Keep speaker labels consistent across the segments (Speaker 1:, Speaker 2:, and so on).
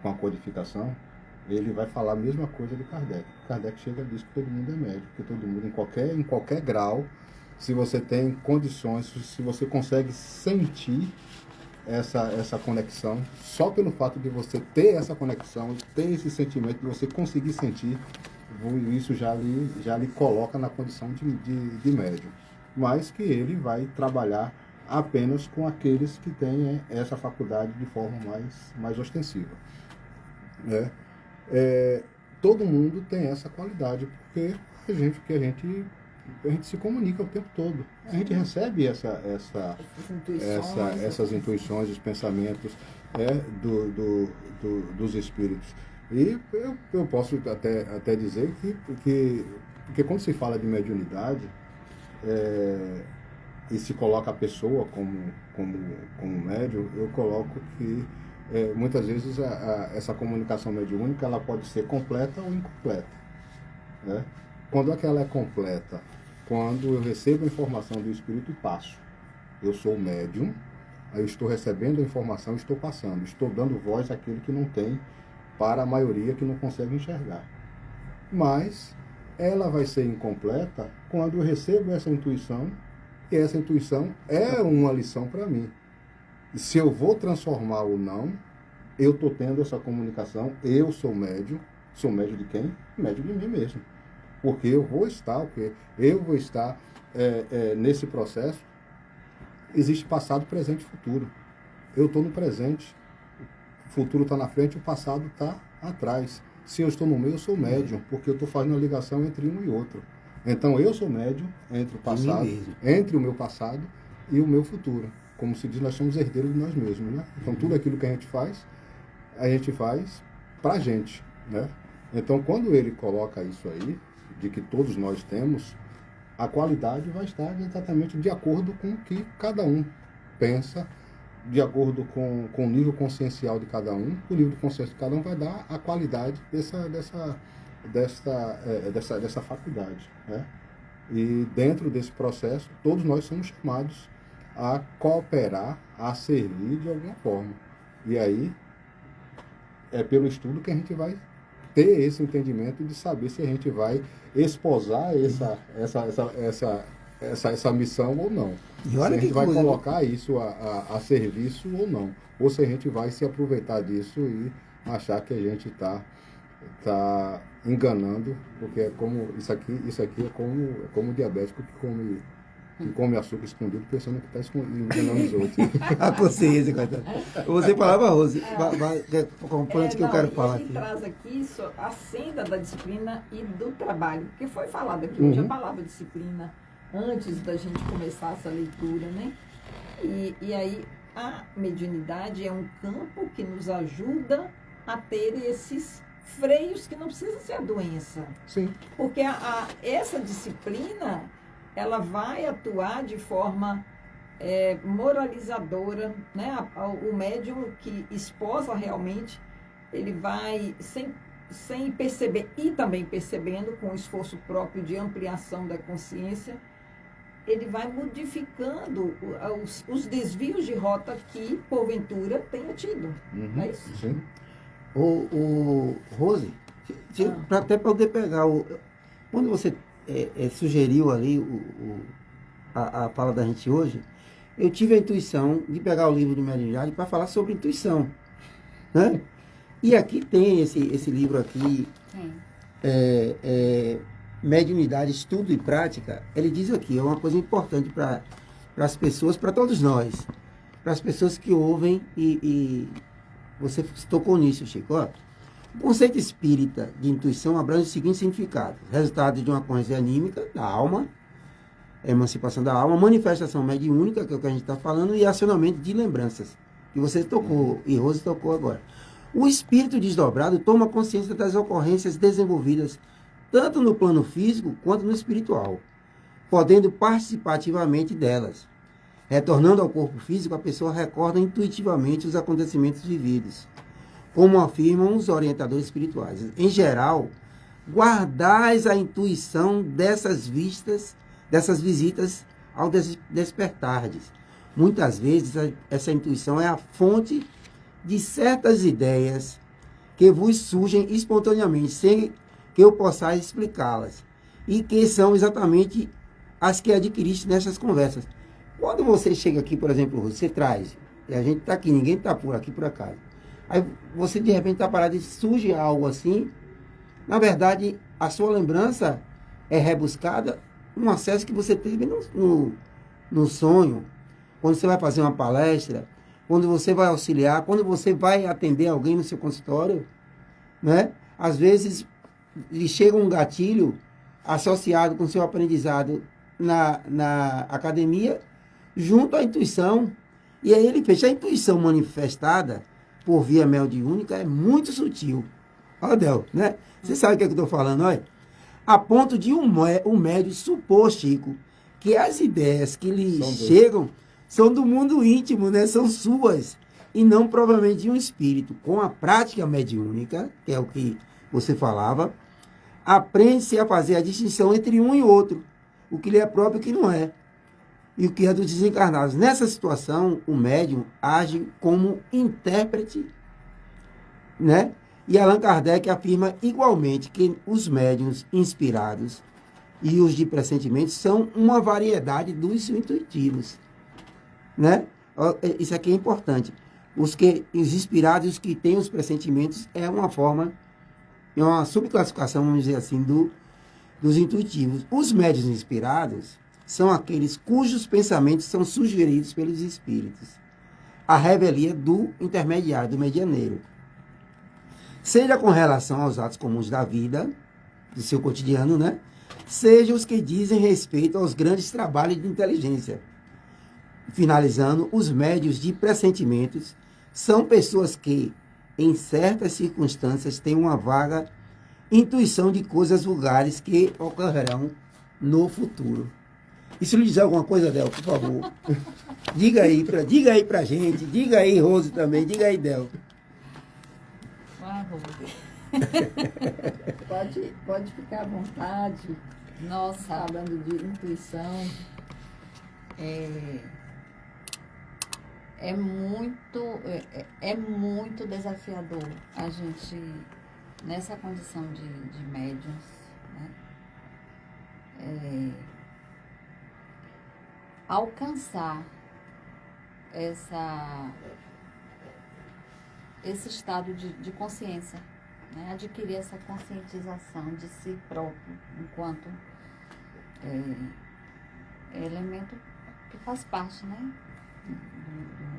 Speaker 1: com a codificação, ele vai falar a mesma coisa de Kardec. Kardec chega e diz que todo mundo é médium, que todo mundo, em qualquer grau, se você tem condições, se você consegue sentir essa conexão, só pelo fato de você ter essa conexão, ter esse sentimento, de você conseguir sentir, isso já lhe coloca na condição de médium. Mas que ele vai trabalhar apenas com aqueles que têm essa faculdade de forma mais ostensiva. Né? Todo mundo tem essa qualidade, porque a gente se comunica o tempo todo. A gente recebe essas intuições, os pensamentos dos espíritos. E eu posso até dizer que quando se fala de mediunidade, e se coloca a pessoa como médium, eu coloco que muitas vezes essa comunicação mediúnica ela pode ser completa ou incompleta. Né? Quando é que ela é completa? Quando eu recebo a informação do espírito e passo. Eu sou médium, aí eu estou recebendo a informação e estou passando. Estou dando voz àquele que não tem, para a maioria que não consegue enxergar. Mas ela vai ser incompleta quando eu recebo essa intuição, e essa intuição é uma lição para mim. E se eu vou transformar ou não, eu estou tendo essa comunicação, eu sou médium de quem? Médium de mim mesmo. Porque eu vou estar nesse processo. Existe passado, presente e futuro. Eu estou no presente, o futuro está na frente, o passado está atrás. Se eu estou no meio, eu sou médium, porque eu estou fazendo a ligação entre um e outro. Então eu sou médium entre o passado, entre o meu passado e o meu futuro. Como se diz, nós somos herdeiros de nós mesmos, né? Então tudo aquilo que a gente faz para a gente, né? Então quando ele coloca isso aí, de que todos nós temos, a qualidade vai estar exatamente de acordo com o que cada um pensa, de acordo com o nível consciencial de cada um. O nível de consciência de cada um vai dar a qualidade dessa faculdade. Né? E dentro desse processo, todos nós somos chamados a cooperar, a servir de alguma forma. E aí, é pelo estudo que a gente vai ter esse entendimento de saber se a gente vai esposar essa missão ou não. Se a gente vai colocar isso a serviço ou não. Ou se a gente vai se aproveitar disso e achar que a gente está enganando, porque é como isso aqui é como o diabético que come açúcar escondido pensando que está enganando os outros.
Speaker 2: A consciência, coitado. Você falava, Rose, componente que eu quero falar aqui.
Speaker 3: A gente traz aqui a senda da disciplina e do trabalho, porque foi falado aqui hoje a palavra disciplina antes da gente começar essa leitura, né? E aí a mediunidade é um campo que nos ajuda a ter esses freios que não precisa ser a doença.
Speaker 1: Sim.
Speaker 3: Porque essa disciplina ela vai atuar de forma moralizadora, né? O médium que esposa realmente, ele vai, sem perceber, e também percebendo, com o esforço próprio de ampliação da consciência, ele vai modificando os desvios de rota que, porventura, tenha tido. É isso?
Speaker 1: Sim.
Speaker 2: Rose, até para poder pegar quando você sugeriu ali a fala da gente hoje, eu tive a intuição de pegar o livro de mediunidade para falar sobre intuição, né? E aqui tem esse livro aqui, Mediunidade, Estudo e Prática. Ele diz aqui, é uma coisa importante para as pessoas, para todos nós, para as pessoas que ouvem e você tocou nisso, Chico. Ó, o conceito espírita de intuição abrange os seguintes significados: resultado de uma corrente anímica da alma, emancipação da alma, manifestação mediúnica, que é o que a gente está falando, e acionamento de lembranças, que você tocou, e Rose tocou agora. O espírito desdobrado toma consciência das ocorrências desenvolvidas tanto no plano físico quanto no espiritual, podendo participar ativamente delas. Retornando ao corpo físico, a pessoa recorda intuitivamente os acontecimentos vividos, como afirmam os orientadores espirituais. Em geral, guardais a intuição dessas visitas ao despertardes. Muitas vezes, essa intuição é a fonte de certas ideias que vos surgem espontaneamente, sem que eu possa explicá-las, e que são exatamente as que adquiriste nessas conversas. Quando você chega aqui, por exemplo, você traz, e a gente está aqui, ninguém está por aqui por acaso. Aí você de repente está parado e surge algo assim. Na verdade, a sua lembrança é rebuscada, um acesso que você teve no sonho, quando você vai fazer uma palestra, quando você vai auxiliar, quando você vai atender alguém no seu consultório, né? Às vezes lhe chega um gatilho associado com o seu aprendizado na academia, junto à intuição. E aí ele fecha. A intuição manifestada por via mediúnica é muito sutil. Olha, Del, né? Você sabe o que eu estou falando, olha? A ponto de um médium supor, Chico, que as ideias que lhe chegam são do mundo íntimo, né? São suas, e não provavelmente de um espírito. Com a prática mediúnica, que é o que você falava, aprende-se a fazer a distinção entre um e outro, o que lhe é próprio e o que não é, e o que é dos desencarnados. Nessa situação, o médium age como intérprete, né? E Allan Kardec afirma igualmente que os médiuns inspirados e os de pressentimento são uma variedade dos intuitivos, né? Isso aqui é importante. Os inspirados e os que têm os pressentimentos é uma forma, é uma subclassificação, vamos dizer assim, dos intuitivos. Os médiuns inspirados são aqueles cujos pensamentos são sugeridos pelos espíritos. A revelia do intermediário, do medianeiro. Seja com relação aos atos comuns da vida, do seu cotidiano, né? Seja os que dizem respeito aos grandes trabalhos de inteligência. Finalizando, os médiuns de pressentimentos são pessoas que, em certas circunstâncias, têm uma vaga intuição de coisas vulgares que ocorrerão no futuro. Isso lhe diz alguma coisa, Del, por favor? Diga aí pra gente, diga aí, Rose, também, diga aí, Del.
Speaker 3: Pode ficar à vontade. Nós falando de intuição,
Speaker 4: é muito desafiador a gente, nessa condição de médiuns, né, alcançar esse estado de consciência, né? Adquirir essa conscientização de si próprio enquanto elemento que faz parte, né,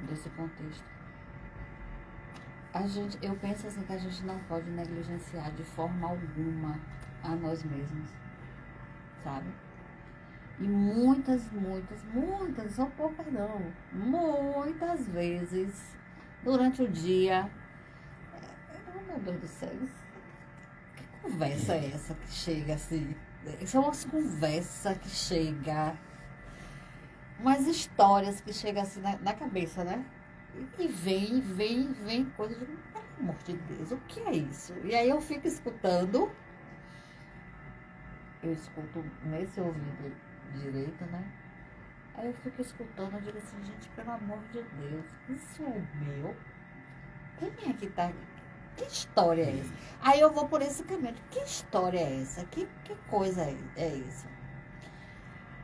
Speaker 4: desse contexto. Eu penso assim que a gente não pode negligenciar de forma alguma a nós mesmos, sabe? E muitas vezes, durante o dia, meu Deus do céu, que conversa é essa que chega assim? São umas conversas que chegam, umas histórias que chegam assim na cabeça, né? E vem coisa de, pelo amor de Deus, o que é isso? E aí eu fico escutando, eu escuto nesse ouvido direito, né? Aí eu fico escutando, eu digo assim, gente, pelo amor de Deus, isso é meu? Quem é que tá aqui? Que história é essa? Aí eu vou por esse caminho, que história é essa? Que coisa é isso?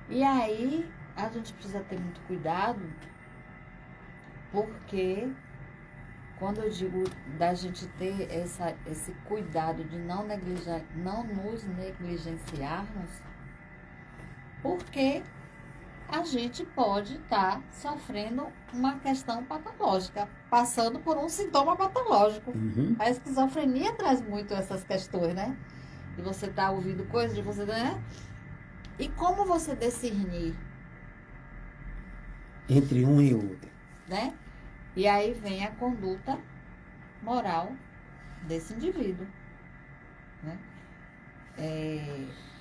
Speaker 4: E aí a gente precisa ter muito cuidado, porque quando eu digo da gente ter esse cuidado de não nos negligenciarmos, porque a gente pode estar sofrendo uma questão patológica, passando por um sintoma patológico.
Speaker 2: Uhum.
Speaker 4: A esquizofrenia traz muito essas questões, né? De você estar ouvindo coisas, de você, né? E como você discernir?
Speaker 2: Entre um e outro.
Speaker 4: Né? E aí vem a conduta moral desse indivíduo, né?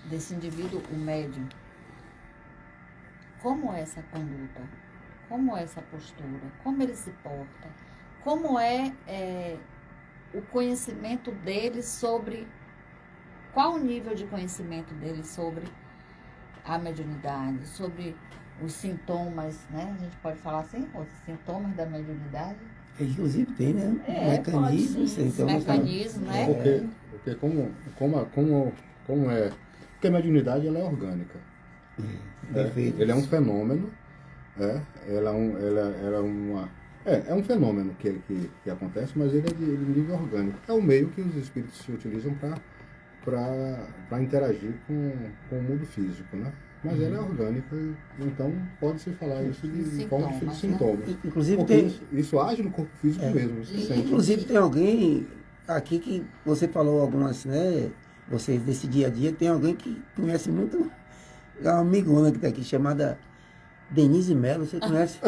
Speaker 4: Desse indivíduo, o médium. Como é essa conduta? Como é essa postura? Como ele se porta? Como é o conhecimento dele sobre... Qual o nível de conhecimento dele sobre a mediunidade, sobre os sintomas, né? A gente pode falar assim, os sintomas da mediunidade?
Speaker 2: Inclusive tem, né?
Speaker 3: Mecanismos,
Speaker 2: Mecanismos. Então,
Speaker 4: Mecanismo, né?
Speaker 1: Porque como é... Porque a mediunidade, ela é orgânica.
Speaker 2: Perfeito.
Speaker 1: Ele é um fenômeno, é um fenômeno que acontece, mas ele é de nível orgânico. É o meio que os espíritos se utilizam para interagir com o mundo físico, né? Mas ela é orgânica, então pode-se falar isso de forma de sintomas.
Speaker 2: Inclusive
Speaker 1: Porque isso age no corpo físico mesmo. Você sente.
Speaker 2: Inclusive tem alguém aqui que você falou algumas, né? Vocês desse dia a dia, tem alguém que conhece muito, é uma amigona que está aqui, chamada Denise Mello, você conhece?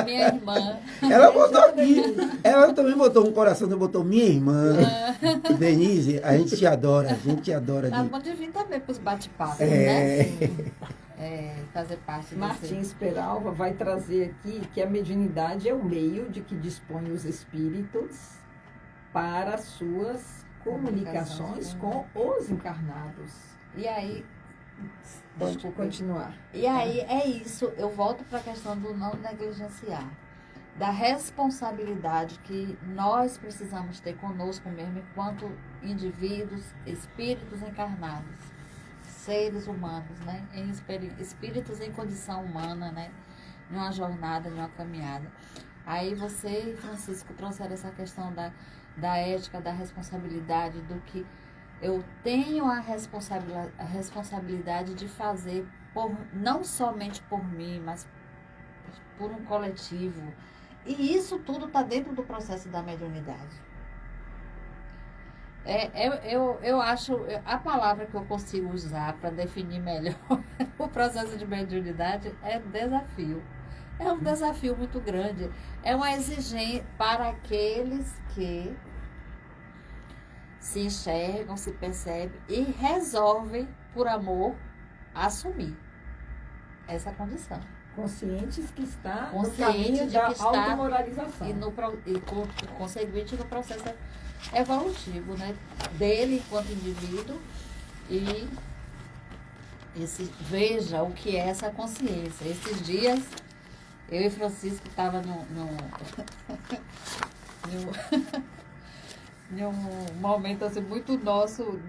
Speaker 4: Minha irmã.
Speaker 2: Ela botou aqui, ela também botou um coração, botou minha irmã. Denise, a gente te adora,
Speaker 4: Tá bom de vir também para os bate-papos,
Speaker 2: É.
Speaker 4: né? Assim, fazer parte desse...
Speaker 3: Martins Peralva vai trazer aqui que a mediunidade é o meio de que dispõe os espíritos para suas comunicações com os encarnados.
Speaker 4: E aí...
Speaker 3: Pode continuar.
Speaker 4: E aí é isso, eu volto para a questão do não negligenciar, da responsabilidade que nós precisamos ter conosco mesmo enquanto indivíduos, espíritos encarnados, seres humanos, né? Espíritos em condição humana, né? Em uma jornada, em uma caminhada. Aí você e Francisco trouxeram essa questão da ética, da responsabilidade, do que eu tenho a responsabilidade de fazer não somente por mim, mas por um coletivo. E isso tudo está dentro do processo da mediunidade. Eu acho, a palavra que eu consigo usar para definir melhor o processo de mediunidade é desafio. É um desafio muito grande. É uma exigência para aqueles que se enxergam, se percebem e resolvem, por amor, assumir essa condição.
Speaker 3: Conscientes que está no
Speaker 4: Consciente
Speaker 3: caminho
Speaker 4: de
Speaker 3: da
Speaker 4: que está
Speaker 3: automoralização.
Speaker 4: Consequentemente, no processo evolutivo, né? Dele enquanto indivíduo e veja o que é essa consciência. Esses dias, eu e Francisco estava num momento assim, muito nosso,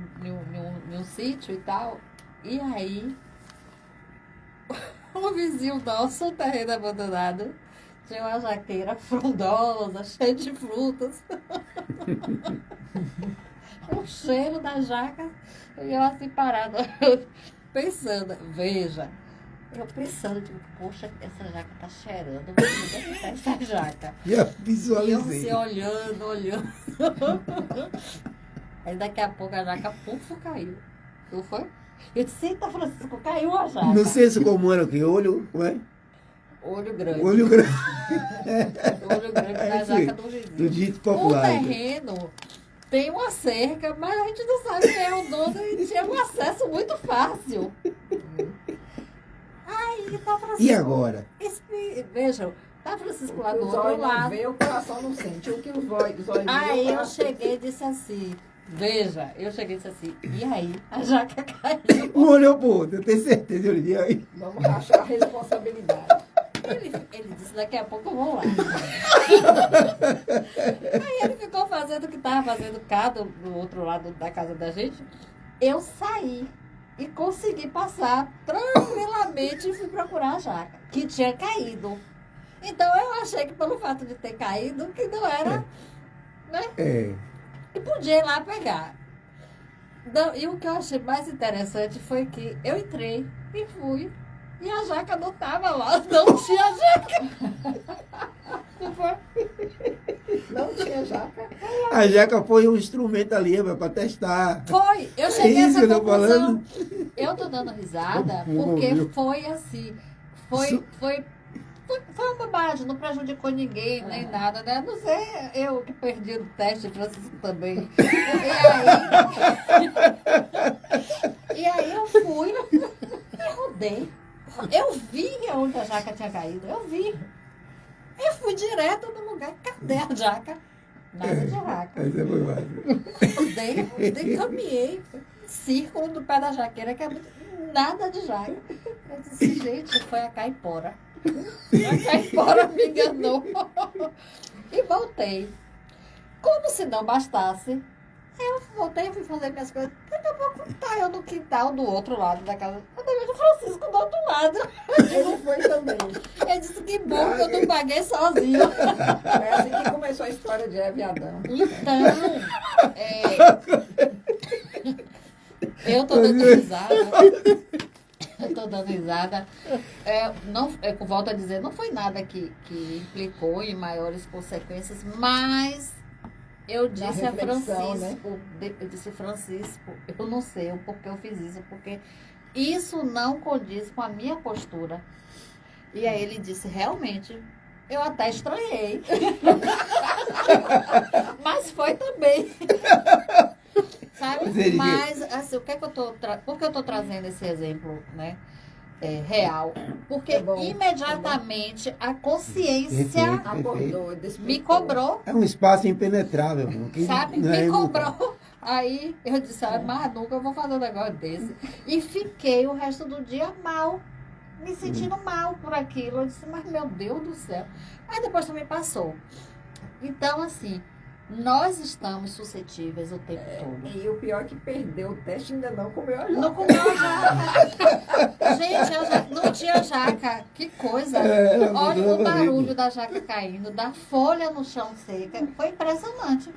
Speaker 4: num sítio e tal, e aí o vizinho nosso, um terreno abandonado, tinha uma jaqueira frondosa, cheia de frutas. O cheiro da jaca, e eu assim parada, pensando, veja, eu pensando, tipo, poxa, essa jaca tá cheirando, onde tá essa jaca?
Speaker 2: Já
Speaker 4: E eu
Speaker 2: visualizei.
Speaker 4: se olhando. Aí daqui a pouco a jaca, pufo, caiu. Não foi? Eu disse, eita, Francisco, caiu a jaca.
Speaker 2: No senso comum era o quê? Olho, como é?
Speaker 4: Olho grande.
Speaker 2: Olho grande.
Speaker 4: Olho grande da jaca do vizinho.
Speaker 2: Do dito
Speaker 4: O
Speaker 2: popular.
Speaker 4: terreno tem uma cerca, mas a gente não sabe quem é o dono e tinha um acesso muito fácil. Aí tá Francisco.
Speaker 2: E agora?
Speaker 4: Vejam, tá Francisco lá do
Speaker 3: O
Speaker 4: outro
Speaker 3: zóio não
Speaker 4: lado.
Speaker 3: vê, o coração não sente. O que o zóio vê,
Speaker 4: Aí
Speaker 3: o
Speaker 4: eu
Speaker 3: coração
Speaker 4: cheguei e disse assim, veja, eu cheguei e disse assim, e aí? A jaca caiu.
Speaker 2: Um olhou pro outro, eu tenho certeza. Eu olhei aí.
Speaker 3: Vamos achar a responsabilidade.
Speaker 4: Ele disse, daqui a pouco eu vou lá. Aí ele ficou fazendo o que estava fazendo cá do outro lado da casa da gente. Eu saí e consegui passar tranquilamente e fui procurar a jaca, que tinha caído. Então eu achei que pelo fato de ter caído, que não era, né?
Speaker 2: É.
Speaker 4: E podia ir lá pegar. Não, e o que eu achei mais interessante foi que eu entrei e fui. E a jaca não estava lá, não tinha jaca. Não foi?
Speaker 3: Não tinha jaca.
Speaker 2: A jaca foi um instrumento ali para testar.
Speaker 4: Foi, eu
Speaker 2: É
Speaker 4: cheguei a
Speaker 2: isso
Speaker 4: essa
Speaker 2: que eu tô
Speaker 4: conclusão.
Speaker 2: falando.
Speaker 4: Eu tô dando risada
Speaker 1: Não
Speaker 4: porque
Speaker 1: ouviu.
Speaker 4: foi assim. Foi uma bobagem, não prejudicou ninguém, nem nada, né? Não sei, eu que perdi o teste, Francisco também. E aí eu fui e rodei. Eu vi onde a jaca tinha caído, eu vi. Eu fui direto no lugar, cadê a jaca? Nada de jaca.
Speaker 2: Essa foi massa.
Speaker 4: Rodei, caminhei, círculo do pé da jaqueira, que é nada de jaca. Eu disse, gente, foi a caipora. Já caí fora, me enganou. E voltei. Como se não bastasse, eu voltei e fui fazer minhas coisas. Daqui a pouco tá eu no quintal do outro lado da casa. Eu vejo o Francisco do outro lado.
Speaker 3: Ele foi também.
Speaker 4: Ele disse que bom que eu não paguei sozinho.
Speaker 3: É assim que começou a história de Eva e Adão.
Speaker 4: Então, eu tô dando risada. Eu tô dando risada. Volto a dizer, não foi nada que implicou em maiores consequências, mas eu disse a
Speaker 3: reflexão,
Speaker 4: Francisco, eu disse, Francisco, eu não sei o porquê eu fiz isso, porque isso não condiz com a minha postura. E aí ele disse, realmente, eu até estranhei. Mas foi também. Sabe? Mas, assim, por que eu tô trazendo esse exemplo, né? Real? Porque imediatamente a consciência
Speaker 3: Acordou,
Speaker 4: me cobrou.
Speaker 2: É um espaço impenetrável.
Speaker 4: Sabe? Me cobrou. Aí eu disse, mas nunca eu vou fazer um negócio desse. E fiquei o resto do dia mal. Me sentindo mal por aquilo. Eu disse, mas meu Deus do céu. Aí depois também passou. Então, assim, nós estamos suscetíveis o tempo todo.
Speaker 3: E o pior é que perdeu o teste e ainda não comeu a jaca.
Speaker 4: Não comeu a jaca. Gente, não tinha jaca. Que coisa. Olha o barulho da jaca caindo, da folha no chão seca. Foi impressionante.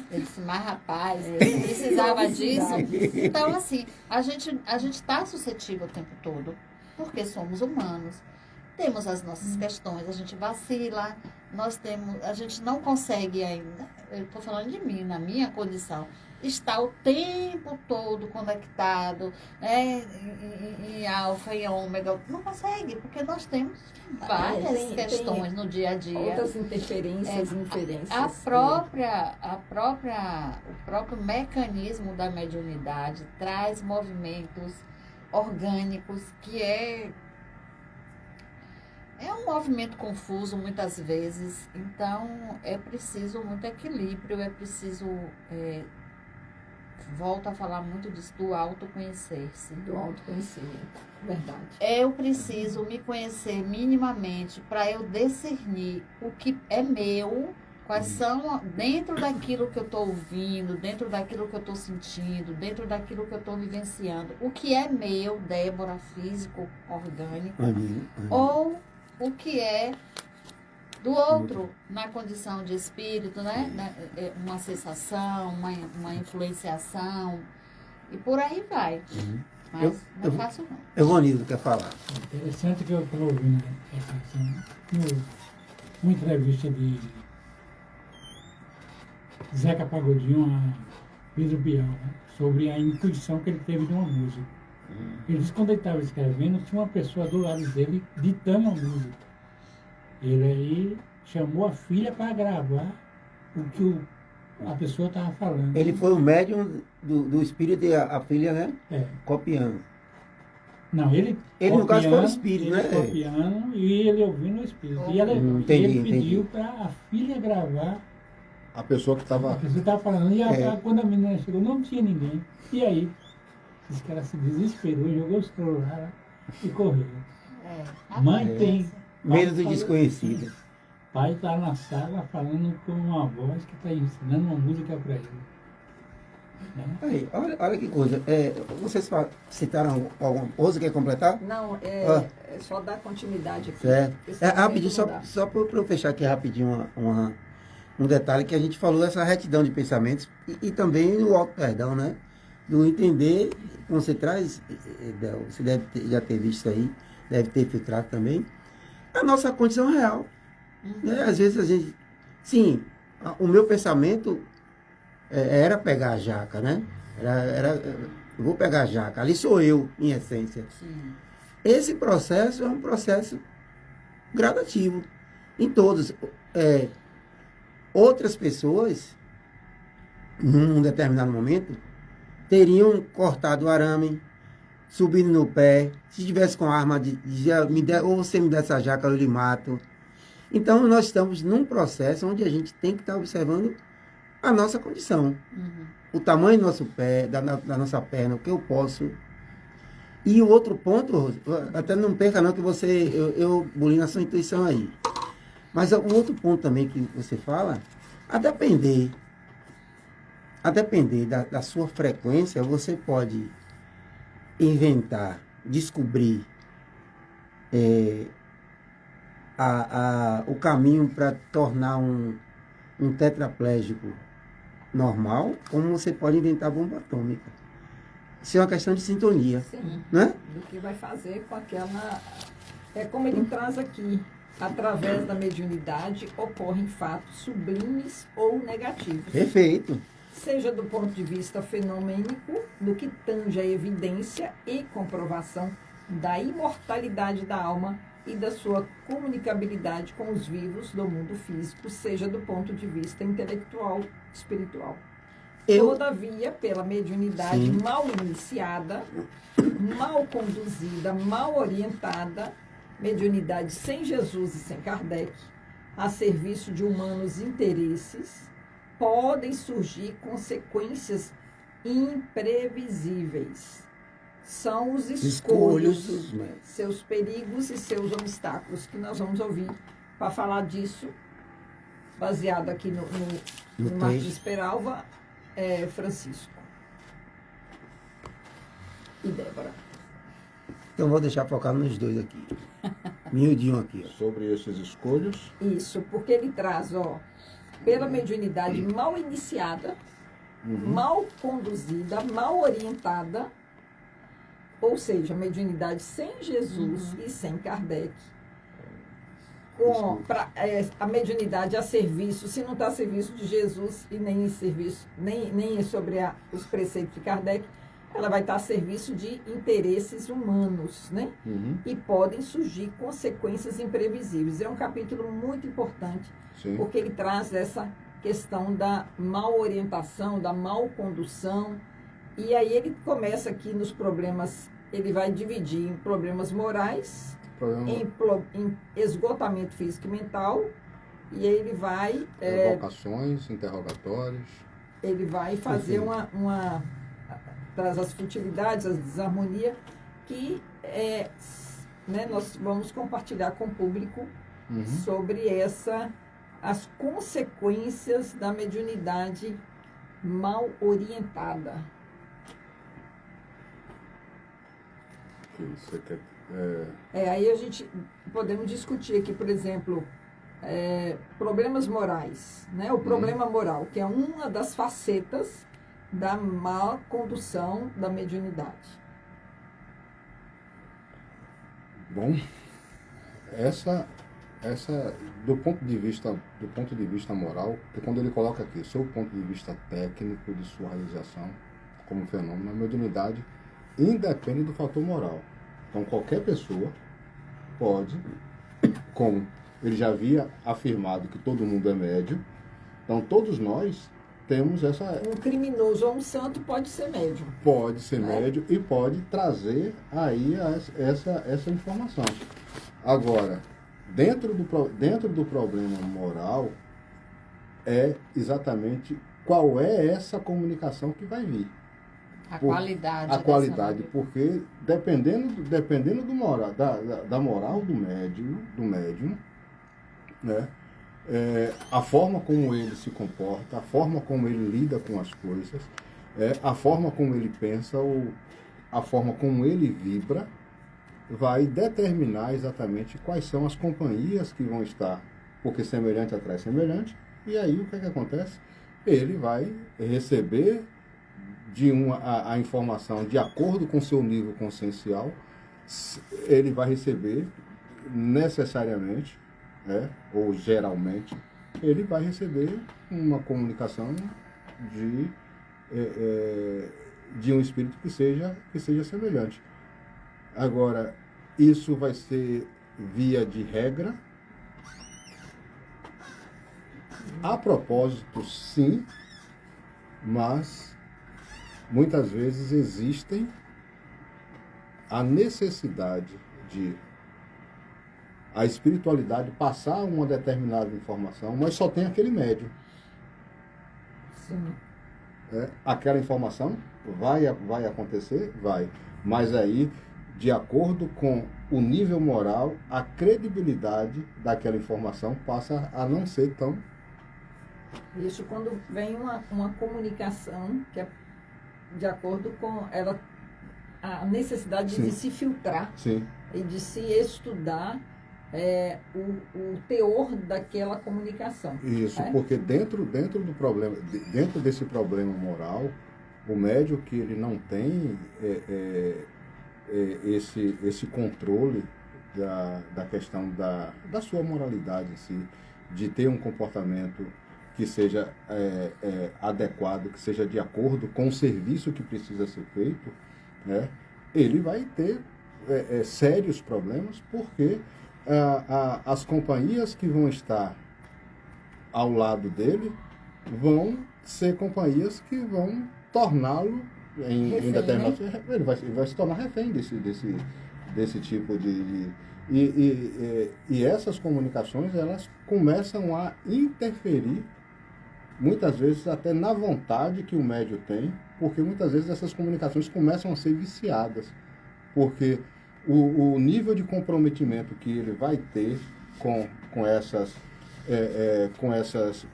Speaker 4: Eu disse, mas rapaz, eu precisava disso. Então, assim, a gente está suscetível o tempo todo, porque somos humanos. Temos as nossas questões, a gente vacila, a gente não consegue ainda, eu estou falando de mim, na minha condição, estar o tempo todo conectado, em alfa e ômega, não consegue, porque nós temos várias questões no dia a dia.
Speaker 3: Outras interferências e inferências.
Speaker 4: O próprio mecanismo da mediunidade traz movimentos orgânicos que é um movimento confuso muitas vezes, então é preciso muito equilíbrio, é preciso, volto a falar muito disso, do autoconhecer-se.
Speaker 3: Do autoconhecimento, verdade.
Speaker 4: Eu preciso me conhecer minimamente para eu discernir o que é meu, quais são, dentro daquilo que eu estou ouvindo, dentro daquilo que eu estou sentindo, dentro daquilo que eu estou vivenciando, o que é meu, Débora, físico, orgânico, ou o que é do outro, na condição de espírito, né? Uma sensação, uma influenciação, e por aí vai. Mas não é fácil não.
Speaker 2: Evonildo quer falar.
Speaker 5: Interessante que eu estou ouvindo uma entrevista de Zeca Pagodinho a Pedro Bial, né? Sobre a intuição que ele teve de uma música. Ele disse que quando ele estava escrevendo, tinha uma pessoa do lado dele ditando a música. Ele aí chamou a filha para gravar o que a pessoa estava falando.
Speaker 2: Ele foi o médium do espírito e a filha, né? Copiando.
Speaker 5: Não, ele
Speaker 2: no caso foi o espírito, né?
Speaker 5: Copiando e ele ouvindo o espírito. E ele pediu para a filha gravar.
Speaker 1: A pessoa que estava...
Speaker 5: A pessoa estava falando. E quando a menina chegou, não tinha ninguém. E aí, esse cara se desesperou, jogou o celular e correu. Mãe tem...
Speaker 2: Medo do desconhecido.
Speaker 5: Pai está na sala falando com uma voz que está ensinando uma música para ele. Né?
Speaker 2: Aí, olha que coisa. Vocês citaram alguma coisa que quer completar?
Speaker 3: Não, é só dar continuidade aqui.
Speaker 2: Certo. Rapidinho, só para eu fechar aqui rapidinho um detalhe que a gente falou dessa retidão de pensamentos e também o auto-perdão, né? Do entender, como você traz, você deve já ter visto aí, deve ter filtrado também, a nossa condição real. Né? Às vezes a gente... Sim, o meu pensamento era pegar a jaca, né? Eu vou pegar a jaca. Ali sou eu, em essência.
Speaker 4: Sim.
Speaker 2: Esse processo é um processo gradativo. Em todos. Outras pessoas, num determinado momento, teriam cortado o arame, subindo no pé. Se tivesse com arma, ou você me der essa jaca, eu lhe mato. Então, nós estamos num processo onde a gente tem que estar observando a nossa condição. O tamanho do nosso pé, da nossa perna, o que eu posso. E o outro ponto, Rose, até não perca não que eu bulino a sua intuição aí. Mas o outro ponto também que você fala, a depender da sua frequência, você pode inventar, descobrir o caminho para tornar um tetraplégico normal, como você pode inventar bomba atômica. Isso é uma questão de sintonia.
Speaker 3: Sim,
Speaker 2: né?
Speaker 3: do que vai fazer com aquela... É como ele traz aqui, através da mediunidade ocorrem fatos sublimes ou negativos.
Speaker 2: Perfeito.
Speaker 3: Seja do ponto de vista fenomênico, do que tange a evidência e comprovação da imortalidade da alma e da sua comunicabilidade com os vivos do mundo físico, seja do ponto de vista intelectual, espiritual. Todavia, pela mediunidade
Speaker 2: Sim.
Speaker 3: mal iniciada, mal conduzida, mal orientada, mediunidade sem Jesus e sem Kardec, a serviço de humanos interesses, podem surgir consequências imprevisíveis. São os escolhos,
Speaker 2: dos médicos.
Speaker 3: seus perigos e seus obstáculos, que nós vamos ouvir para falar disso, baseado aqui no Martins
Speaker 2: texto.
Speaker 3: Peralva, Francisco e Débora.
Speaker 2: Então vou deixar focar nos dois aqui. Miudinho aqui, ó.
Speaker 1: Sobre esses escolhos,
Speaker 3: Isso, porque ele traz, pela mediunidade mal iniciada, mal conduzida, mal orientada, ou seja, mediunidade sem Jesus e sem Kardec. A mediunidade a serviço, se não está a serviço de Jesus e nem em serviço, nem sobre os preceitos de Kardec, ela vai estar a serviço de interesses humanos, né? E podem surgir consequências imprevisíveis. É um capítulo muito importante,
Speaker 1: sim.
Speaker 3: porque ele traz essa questão da mal orientação, da mal condução, e aí ele começa aqui nos problemas, ele vai dividir em problemas morais, em esgotamento físico e mental, e aí ele vai...
Speaker 1: Vocações, interrogatórios.
Speaker 3: Ele vai fazer traz as futilidades, as desarmonias, que nós vamos compartilhar com o público sobre as consequências da mediunidade mal orientada.
Speaker 1: Você quer,
Speaker 3: Aí a gente podemos discutir aqui, por exemplo, problemas morais, né? O problema moral, que é uma das facetas da má condução da mediunidade.
Speaker 1: Bom, essa do ponto de vista moral, porque quando ele coloca aqui, sob o ponto de vista técnico de sua realização como fenômeno, a mediunidade independe do fator moral. Então qualquer pessoa pode, como ele já havia afirmado que todo mundo é médium, então todos nós temos essa...
Speaker 3: Um criminoso ou um santo pode ser médium.
Speaker 1: Pode ser médium e pode trazer aí essa informação. Agora, dentro do problema moral, é exatamente qual é essa comunicação que vai vir.
Speaker 4: A qualidade.
Speaker 1: A qualidade, porque dependendo do moral, da moral do médium, né? A forma como ele se comporta, a forma como ele lida com as coisas, a forma como ele pensa, ou a forma como ele vibra, vai determinar exatamente quais são as companhias que vão estar, porque semelhante atrai semelhante, e aí o que acontece? Ele vai receber a informação de acordo com seu nível consciencial, ele vai receber necessariamente, ou geralmente, ele vai receber uma comunicação de um espírito que seja semelhante. Agora, isso vai ser via de regra. A propósito, sim, mas muitas vezes existem a necessidade de a espiritualidade passar uma determinada informação, mas só tem aquele médium.
Speaker 3: Sim.
Speaker 1: Aquela informação vai acontecer? Vai. Mas aí de acordo com o nível moral, a credibilidade daquela informação passa a não ser tão...
Speaker 3: Isso quando vem uma comunicação que é de acordo com ela, a necessidade
Speaker 1: Sim.
Speaker 3: de se filtrar
Speaker 1: Sim,
Speaker 3: e de se estudar o teor daquela comunicação.
Speaker 1: isso,
Speaker 3: É?
Speaker 1: porque dentro do problema, dentro desse problema moral, o médium que ele não tem esse controle da questão da sua moralidade em si, de ter um comportamento que seja adequado, que seja de acordo com o serviço que precisa ser feito, né? Ele vai ter sérios problemas, porque as companhias que vão estar ao lado dele vão ser companhias que vão torná-lo em
Speaker 3: Refém,
Speaker 1: determinados... Ele vai se tornar refém desse tipo e essas comunicações, elas começam a interferir, muitas vezes até na vontade que o médium tem, porque muitas vezes essas comunicações começam a ser viciadas, porque o nível de comprometimento que ele vai ter com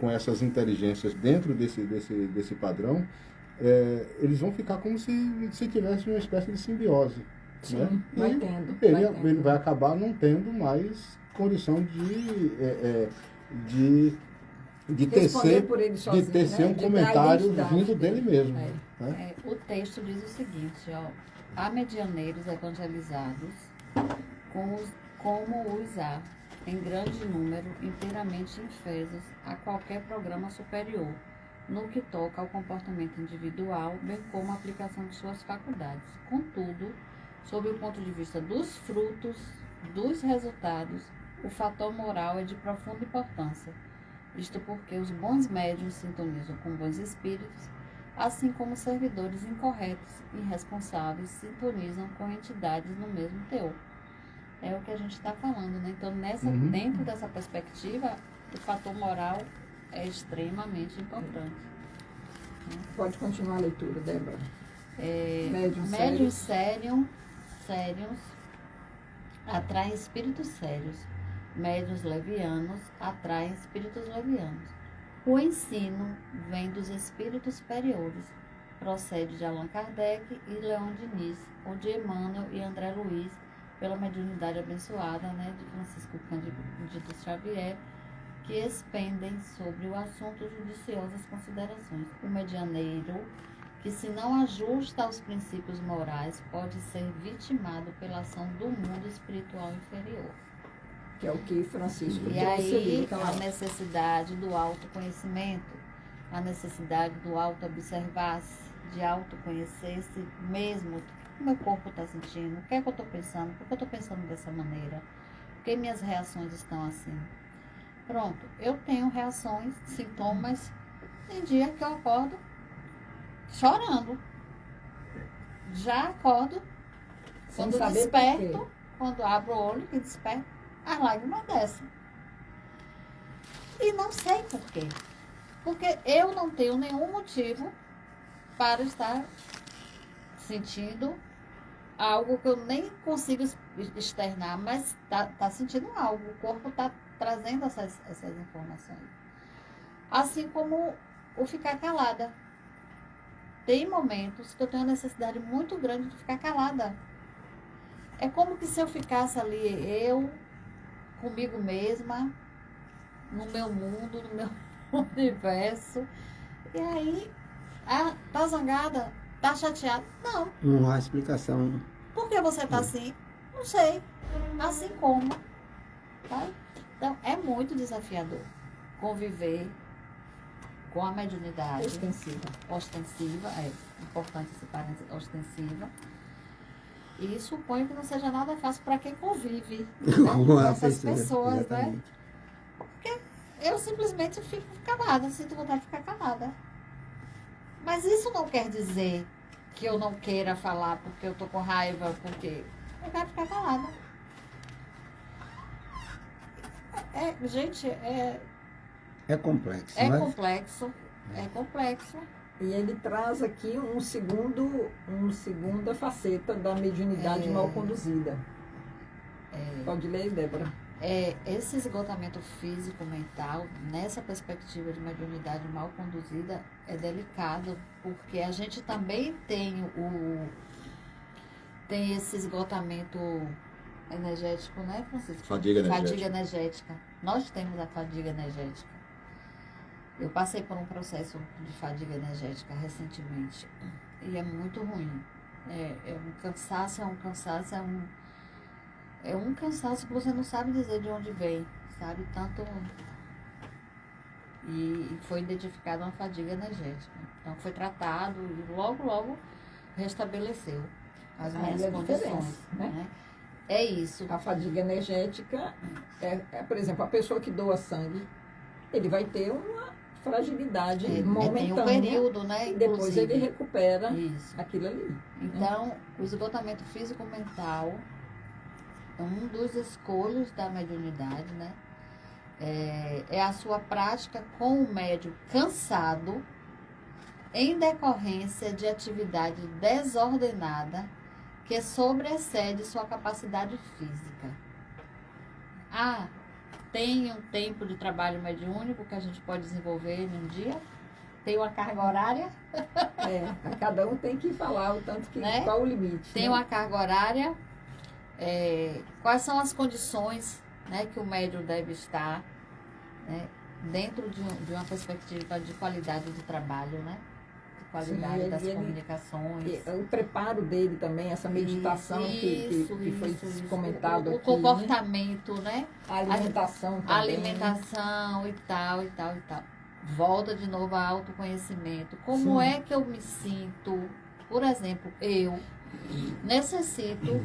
Speaker 1: essas inteligências dentro desse padrão, eles vão ficar como se tivesse uma espécie de simbiose.
Speaker 3: Sim,
Speaker 1: Né?
Speaker 3: vai
Speaker 1: E
Speaker 3: tendo.
Speaker 1: ele vai acabar não tendo mais condição de
Speaker 3: Responder por ele sozinho,
Speaker 1: de tecer
Speaker 3: né?
Speaker 1: um
Speaker 3: De
Speaker 1: comentário
Speaker 3: dar a identidade
Speaker 1: vindo dele mesmo.
Speaker 3: É.
Speaker 1: Né?
Speaker 4: O texto diz o seguinte, ó, há medianeiros evangelizados como os há, em grande número, inteiramente infesos a qualquer programa superior, no que toca ao comportamento individual, bem como a aplicação de suas faculdades. Contudo, sob o ponto de vista dos frutos, dos resultados, o fator moral é de profunda importância, isto porque os bons médiuns sintonizam com bons espíritos, assim como servidores incorretos e irresponsáveis sintonizam com entidades no mesmo teor. É o que a gente está falando, né? Então, dentro dessa perspectiva, o fator moral é extremamente importante.
Speaker 3: Pode continuar a leitura, Débora.
Speaker 4: Médiuns sérios atraem espíritos sérios. Médiuns levianos atraem espíritos levianos. O ensino vem dos espíritos superiores. Procede de Allan Kardec e Leon Diniz, ou de Emmanuel e André Luiz, pela mediunidade abençoada, né, de Francisco Cândido Xavier, que expendem sobre o assunto judiciosas considerações. O medianeiro, que se não ajusta aos princípios morais, pode ser vitimado pela ação do mundo espiritual inferior.
Speaker 3: Que é o que Francisco
Speaker 4: E
Speaker 3: trouxe
Speaker 4: aí,
Speaker 3: ali, aquela-
Speaker 4: a necessidade do autoconhecimento, a necessidade do auto-observar-se, de autoconhecer-se mesmo. O que meu corpo está sentindo? O que é que eu estou pensando? Por que eu estou pensando dessa maneira? Por que minhas reações estão assim? Pronto, eu tenho reações, sintomas, tem dia que eu acordo chorando. Já acordo,
Speaker 3: Sem
Speaker 4: quando
Speaker 3: saber por
Speaker 4: desperto,
Speaker 3: quê.
Speaker 4: quando abro o olho e desperto, as lágrimas descem. E não sei por quê. Porque eu não tenho nenhum motivo para estar sentindo algo que eu nem consigo externar, mas tá sentindo algo. O corpo está trazendo essas informações. Assim como o ficar calada. Tem momentos que eu tenho uma necessidade muito grande de ficar calada. É como que se eu ficasse ali, eu, comigo mesma, no meu mundo, no meu universo. E aí, tá zangada? Tá chateada? Não.
Speaker 2: Não há explicação.
Speaker 4: Por que você tá assim? Não sei. Assim como. Tá? Então, é muito desafiador conviver com a mediunidade ostensiva, é importante esse parênteses, ostensiva. E suponho que não seja nada fácil para quem convive com
Speaker 2: a
Speaker 4: essas
Speaker 2: pessoa,
Speaker 4: pessoas, né?
Speaker 2: exatamente.
Speaker 4: Porque eu simplesmente fico calada, sinto vontade de ficar calada. Mas isso não quer dizer que eu não queira falar porque eu tô com raiva, porque eu quero ficar calada. Gente,
Speaker 2: É complexo.
Speaker 4: é
Speaker 2: mas
Speaker 4: complexo, é complexo.
Speaker 3: E ele traz aqui uma segunda faceta da mediunidade mal conduzida. Pode ler, Débora.
Speaker 4: Esse esgotamento físico-mental, nessa perspectiva de mediunidade mal conduzida, é delicado, porque a gente também tem esse esgotamento energético, né, Francisco?
Speaker 1: Fadiga energética.
Speaker 4: Fadiga energética. Nós temos a fadiga energética. Eu passei por um processo de fadiga energética recentemente e é muito ruim. É um cansaço que você não sabe dizer de onde vem, sabe? Tanto... E foi identificada uma fadiga energética. Então foi tratado e logo restabeleceu as minhas condições, né? É isso.
Speaker 3: A fadiga energética por exemplo, a pessoa que doa sangue, ele vai ter uma fragilidade momentânea.
Speaker 4: Tem um período, né?
Speaker 3: E depois ele recupera
Speaker 4: isso.
Speaker 3: aquilo ali.
Speaker 4: Então, o esgotamento físico-mental é um dos escolhos da mediunidade, né? É a sua prática com o médium cansado em decorrência de atividade desordenada que sobreexcede sua capacidade física. Tem um tempo de trabalho mediúnico que a gente pode desenvolver em um dia? Tem uma carga horária?
Speaker 3: Cada um tem que falar o tanto que...
Speaker 4: Né?
Speaker 3: Qual o limite?
Speaker 4: Tem uma carga horária. Quais são as condições, né, que o médium deve estar, né, dentro de uma perspectiva de qualidade de trabalho, né? De qualidade das comunicações.
Speaker 3: O preparo dele também, essa meditação que foi comentado
Speaker 4: o
Speaker 3: aqui.
Speaker 4: O comportamento, né?
Speaker 3: A alimentação também.
Speaker 4: A alimentação e tal. Volta de novo ao autoconhecimento. Como é que eu me sinto? Por exemplo, eu necessito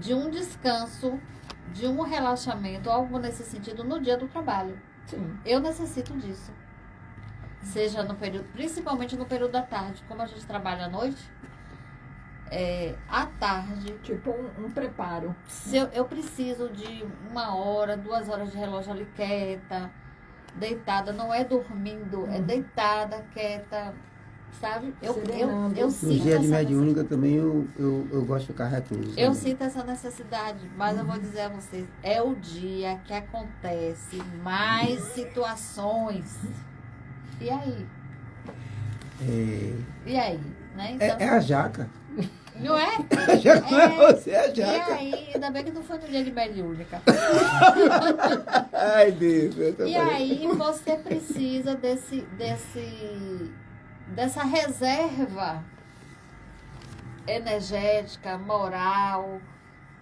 Speaker 4: de um descanso, de um relaxamento, algo nesse sentido, no dia do trabalho.
Speaker 3: Sim.
Speaker 4: Eu necessito disso. Seja no período, principalmente no período da tarde, como a gente trabalha à noite, à tarde.
Speaker 3: Tipo um preparo.
Speaker 4: Se eu preciso de 1 hora, 2 horas de relógio ali quieta, deitada, não é dormindo, é deitada, quieta, sabe? Eu sinto
Speaker 2: no dia de
Speaker 4: essa
Speaker 2: mediúnica também eu gosto de ficar recluso.
Speaker 4: Eu sinto essa necessidade, mas eu vou dizer a vocês, é o dia que acontece mais situações. E aí? E aí? Né? Então,
Speaker 2: É a jaca.
Speaker 4: não é?
Speaker 2: A jaca não é você, é a
Speaker 4: E
Speaker 2: jaca.
Speaker 4: aí, ainda bem que não foi no dia de mediúnica.
Speaker 2: Ai, Deus.
Speaker 4: E aí você precisa dessa reserva energética, moral,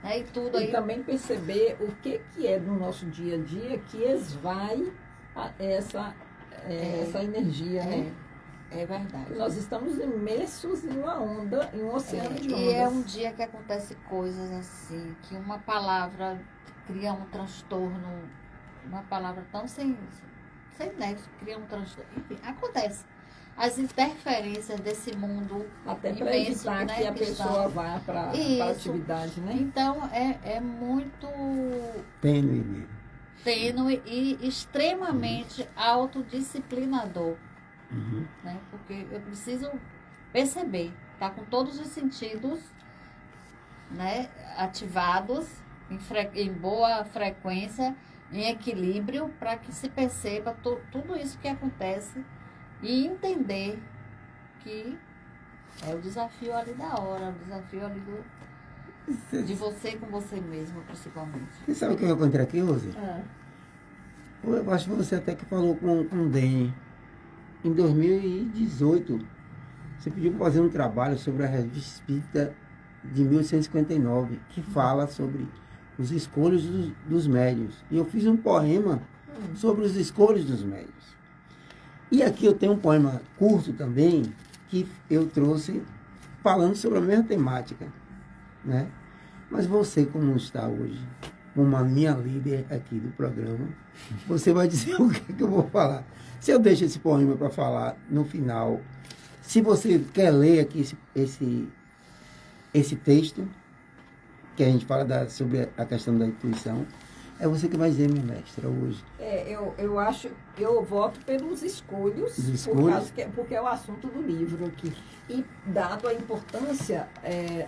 Speaker 4: né, e tudo
Speaker 3: E
Speaker 4: aí.
Speaker 3: também perceber o que é no nosso dia a dia que esvai essa energia, né?
Speaker 4: É verdade.
Speaker 3: Nós estamos imersos em uma onda, em um oceano de ondas.
Speaker 4: E é um dia que acontece coisas assim, que uma palavra cria um transtorno, uma palavra tão sem nexo, cria um transtorno. Enfim, acontece. As interferências desse mundo
Speaker 3: até para
Speaker 4: imenso,
Speaker 3: evitar
Speaker 4: né,
Speaker 3: que a pessoa vá para a atividade, né?
Speaker 4: Então, é muito
Speaker 2: Tênue
Speaker 4: e extremamente autodisciplinador. Né? Porque eu preciso perceber, tá com todos os sentidos, né, ativados, em boa frequência, em equilíbrio, para que se perceba tudo isso que acontece e entender que é o desafio ali da hora, o desafio ali de você com você mesmo, principalmente.
Speaker 2: Você sabe o que eu encontrei aqui, Rose? Eu acho que você até que falou com o Dene. Em 2018, você pediu para fazer um trabalho sobre a Revista Espírita de 1859, que fala sobre os escolhos dos médiuns. E eu fiz um poema sobre os escolhos dos médiuns. E aqui eu tenho um poema curto também, que eu trouxe falando sobre a mesma temática, né? Mas você, como está hoje, como a minha líder aqui do programa, você vai dizer o que eu vou falar. Se eu deixo esse poema para falar no final, se você quer ler aqui esse texto, que a gente fala sobre a questão da intuição, É você que vai dizer, minha mestra, hoje.
Speaker 3: Eu acho, eu voto pelos escolhos, porque é o assunto do livro aqui. E dado a importância,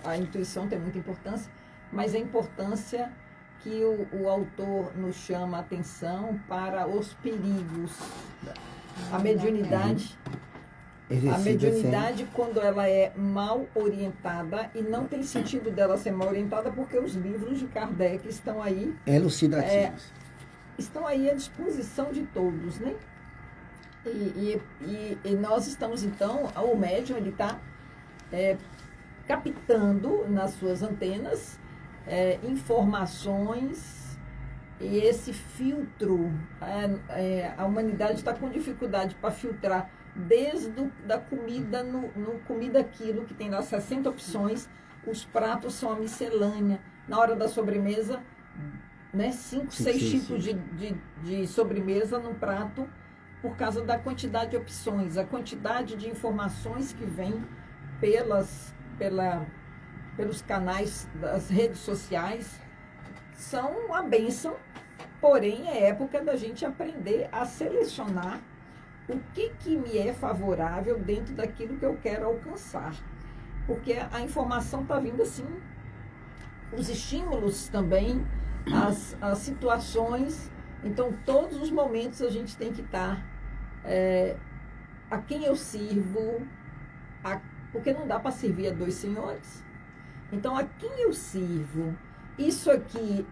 Speaker 3: a intuição tem muita importância, mas a importância que o autor nos chama a atenção para os perigos. A mediunidade, quando ela é mal orientada, e não tem sentido dela ser mal orientada, porque os livros de Kardec estão aí.
Speaker 2: Elucidativos.
Speaker 3: Estão aí à disposição de todos, né? E nós estamos, então, o médium, ele está captando nas suas antenas informações, e esse filtro, a humanidade está com dificuldade para filtrar, desde da comida, no comida aquilo, que tem lá 60 opções, os pratos são a miscelânea, na hora da sobremesa, né, 5, 6 tipos de sobremesa no prato, por causa da quantidade de opções, a quantidade de informações que vem pelos canais das redes sociais, são uma bênção, porém é época da gente aprender a selecionar o que me é favorável dentro daquilo que eu quero alcançar. Porque a informação está vindo assim, os estímulos também, as situações. Então, todos os momentos a gente tem que estar a quem eu sirvo, porque não dá para servir a dois senhores. Então, a quem eu sirvo, isso aqui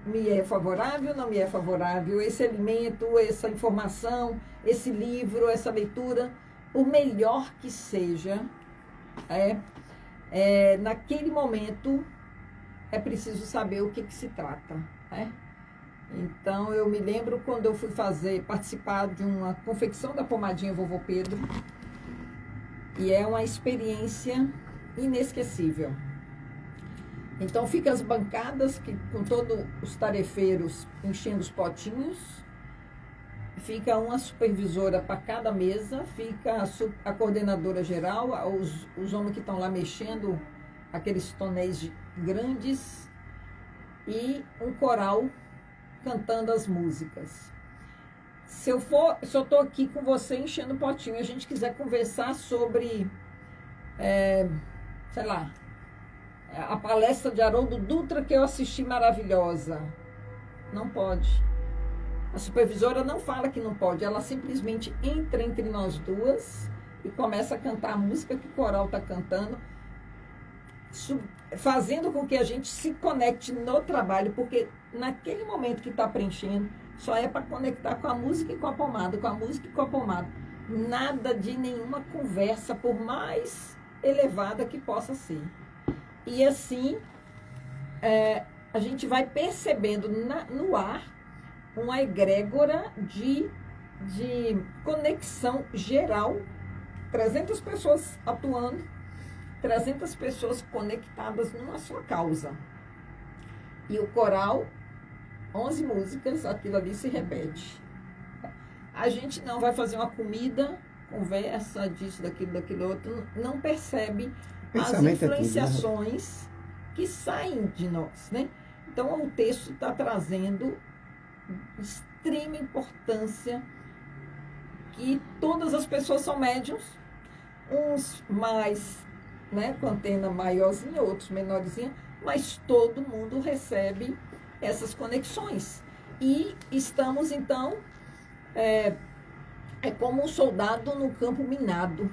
Speaker 3: me é favorável, não me é favorável, esse alimento, essa informação, esse livro, essa leitura, por melhor que seja, naquele momento é preciso saber o que se trata, né? Então, eu me lembro quando eu fui participar de uma confecção da pomadinha Vovô Pedro, e é uma experiência inesquecível. Então, fica as bancadas com todos os tarefeiros enchendo os potinhos, fica uma supervisora para cada mesa, fica a coordenadora geral, os homens que estão lá mexendo, aqueles tonéis grandes, e um coral cantando as músicas. Se eu estou aqui com você enchendo o potinho e a gente quiser conversar sobre, sei lá, a palestra de Haroldo Dutra que eu assisti maravilhosa, não pode. A supervisora não fala que não pode, ela simplesmente entra entre nós duas e começa a cantar a música que o coral está cantando, fazendo com que a gente se conecte no trabalho, porque naquele momento que está preenchendo, só é para conectar com a música e com a pomada, com a música e com a pomada. Nada de nenhuma conversa, por mais elevada que possa ser. E assim, a gente vai percebendo no ar uma egrégora de conexão geral, 300 pessoas atuando, 300 pessoas conectadas numa só causa. E o coral, 11 músicas, aquilo ali se repete. A gente não vai fazer uma comida, conversa disso, daquilo outro, não percebe as influenciações que saem de nós, né? Então, o texto está trazendo extrema importância, que todas as pessoas são médiuns, uns mais, né, com antena maiorzinha, outros menorzinha, mas todo mundo recebe essas conexões. E estamos, então, é como um soldado no campo minado.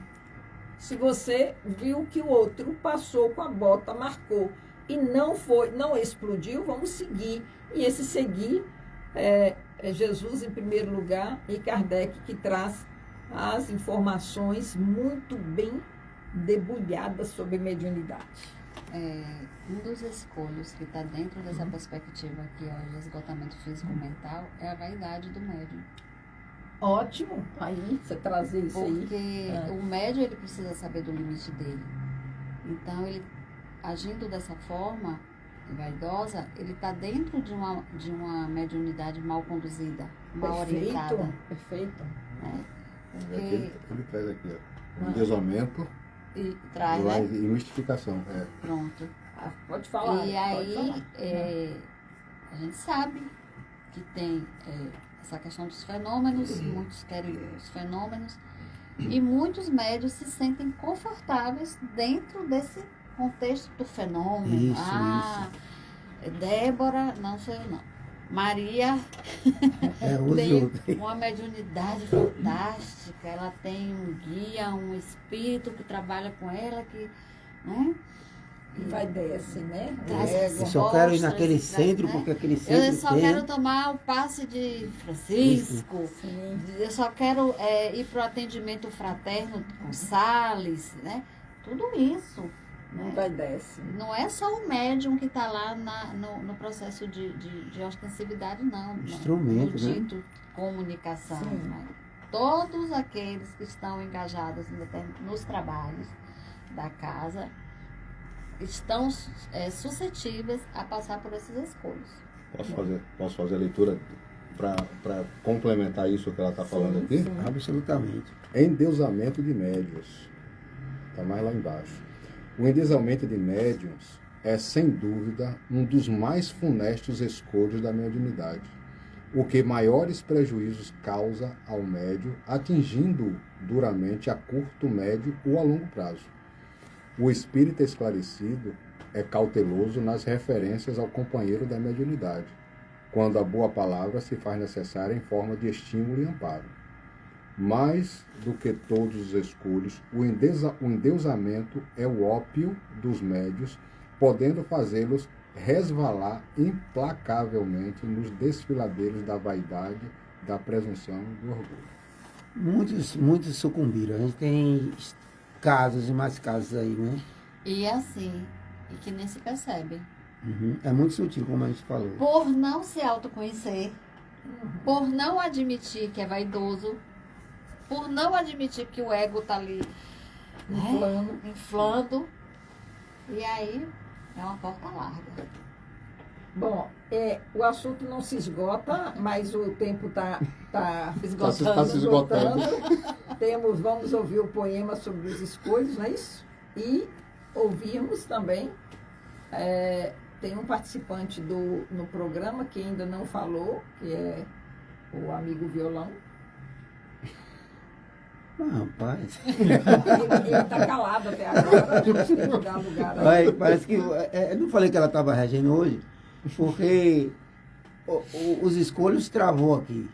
Speaker 3: Se você viu que o outro passou com a bota, marcou e não explodiu, vamos seguir. E esse seguir é Jesus em primeiro lugar e Kardec, que traz as informações muito bem debulhadas sobre mediunidade.
Speaker 4: Um dos escolhos que está dentro dessa perspectiva aqui, ó, de esgotamento físico-mental, é a vaidade do médium.
Speaker 3: Ótimo, aí você trazer isso aí.
Speaker 4: Porque o médium, ele precisa saber do limite dele. Então, ele agindo dessa forma vaidosa, ele está dentro de uma mediunidade mal conduzida, mal orientada.
Speaker 3: Perfeito.
Speaker 4: Porque
Speaker 1: Ele traz aqui, ó, endesamento
Speaker 4: e traz, né?
Speaker 1: E mistificação.
Speaker 4: Pronto.
Speaker 3: Pode falar.
Speaker 4: E aí, a gente sabe que tem essa questão dos fenômenos, muitos querem os fenômenos, e muitos médios se sentem confortáveis dentro desse contexto do fenômeno. Débora, não sou eu não. Maria tem uma mediunidade fantástica, ela tem um guia, um espírito que trabalha com ela, que, né?
Speaker 3: E vai desce, né?
Speaker 2: Eu só quero ir naquele centro, né? Porque aquele centro
Speaker 4: eu só quero tomar o passe de Francisco. Eu só quero ir para o atendimento fraterno com Salles, né? Tudo isso.
Speaker 3: Não vai desce.
Speaker 4: Não é só o médium que está lá no processo de ostensividade, não.
Speaker 2: Instrumento,
Speaker 4: no dito, né? Comunicação. Né? Todos aqueles que estão engajados nos trabalhos da casa estão suscetíveis a passar por esses escolhos.
Speaker 1: Posso fazer a leitura para complementar isso que ela está falando aqui?
Speaker 2: Sim. Absolutamente.
Speaker 1: Endeusamento de médiuns. Está mais lá embaixo. O endeusamento de médiuns é, sem dúvida, um dos mais funestos escolhos da mediunidade, o que maiores prejuízos causa ao médium, atingindo-o duramente a curto, médio ou a longo prazo. O espírito esclarecido é cauteloso nas referências ao companheiro da mediunidade, quando a boa palavra se faz necessária em forma de estímulo e amparo. Mais do que todos os escolhos, o endeusamento é o ópio dos médios, podendo fazê-los resvalar implacavelmente nos desfiladeiros da vaidade, da presunção e do orgulho.
Speaker 2: Muitos sucumbiram. A gente tem casos e mais casos aí, né?
Speaker 4: E assim, e que nem se percebe.
Speaker 2: Uhum. É muito sutil, como a gente falou.
Speaker 4: Por não se autoconhecer, por não admitir que é vaidoso, por não admitir que o ego está ali inflando. E aí é uma porta larga.
Speaker 3: Bom, o assunto não se esgota, mas o tempo está
Speaker 1: se esgotando.
Speaker 3: Vamos ouvir o poema sobre os escolhos, não é isso? E ouvirmos também, tem um participante no programa que ainda não falou, que é o amigo Violão.
Speaker 2: Rapaz.
Speaker 3: Ele está calado até agora, a gente tem que dar lugar a ele.
Speaker 2: Parece que eu não falei que ela estava regendo hoje, porque os escolhos travou aqui.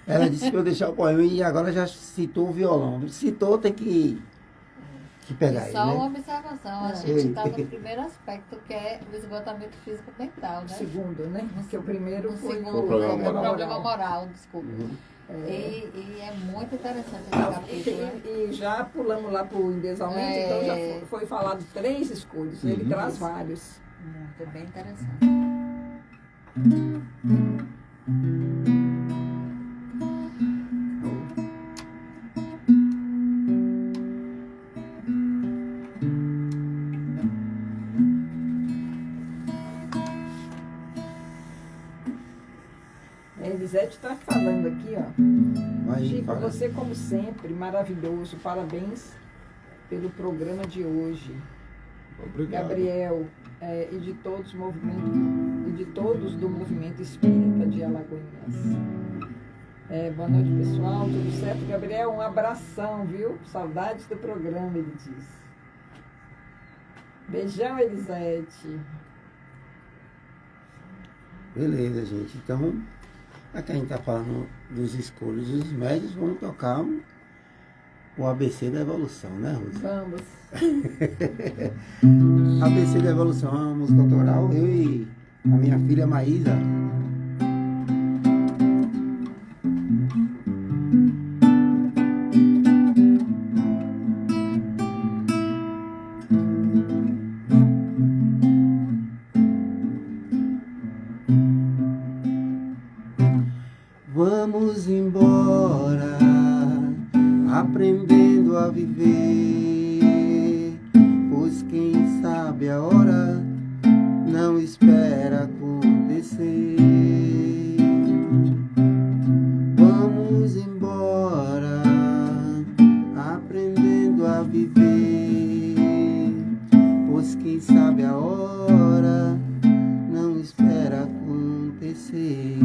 Speaker 2: Ela disse que eu deixar o poema e agora já citou o violão. Citou, tem que pegar ele,
Speaker 4: só
Speaker 2: né?
Speaker 4: uma observação, a gente está no primeiro aspecto, que é o esgotamento físico-mental, né?
Speaker 3: O segundo, né? Porque o primeiro foi
Speaker 4: o problema moral, desculpa. E é muito interessante esse capítulo.
Speaker 3: E já pulamos lá para o endeusamento, então já foi falado 3 escolhas. Ele traz vários.
Speaker 4: Muito, é bem interessante.
Speaker 3: Elisete está falando aqui, ó. Chico,
Speaker 2: fala.
Speaker 3: você como sempre, maravilhoso. Parabéns pelo programa de hoje.
Speaker 1: Obrigado.
Speaker 3: Gabriel, e de todos do movimento espírita de Alagoinhas. Boa noite, pessoal. Tudo certo? Gabriel, um abração, viu? Saudades do programa, ele diz. Beijão, Elisete.
Speaker 2: Beleza, gente. Então, aqui a gente está falando dos escolhos dos médios, vamos tocar o ABC da evolução, né, Rosa?
Speaker 3: Vamos.
Speaker 2: ABC da evolução é uma música autoral, eu e a minha filha Maísa. Vamos embora, aprendendo a viver, pois quem sabe a hora não espera acontecer. Vamos embora, aprendendo a viver, pois quem sabe a hora não espera acontecer.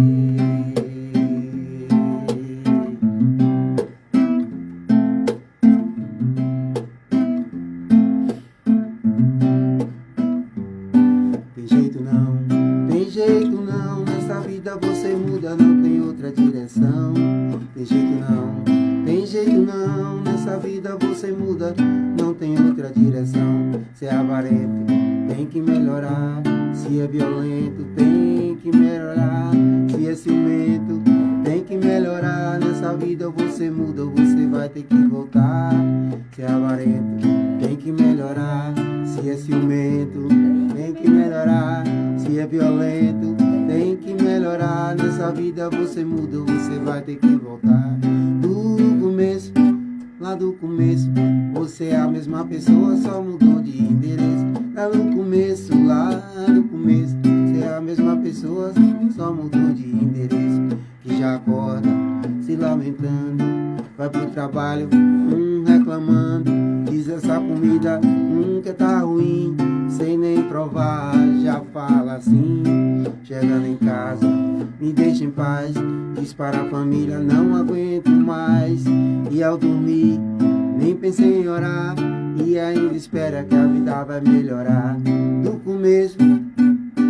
Speaker 2: jeito não, nessa vida você muda, não tem outra direção. Se é avarento, tem que melhorar. Se é violento, tem que melhorar. Se é ciumento, tem que melhorar. Nessa vida você muda, você vai ter que voltar. Se é avarento, tem que melhorar. Se é ciumento, tem que melhorar. Se é violento, tem que melhorar. Nessa vida você muda, você vai ter que voltar. Do começo, lá do começo, você é a mesma pessoa, só mudou de endereço. Lá no começo, lá do começo, você é a mesma pessoa, só mudou de endereço. Que já acorda, se lamentando, vai pro trabalho, reclamando. Diz essa comida, que tá ruim, sem nem provar, já fala assim. Chegando em casa, me deixa em paz, diz para a família, não aguento mais. E ao dormir, nem pensei em orar, e ainda espera que a vida vai melhorar. Do começo,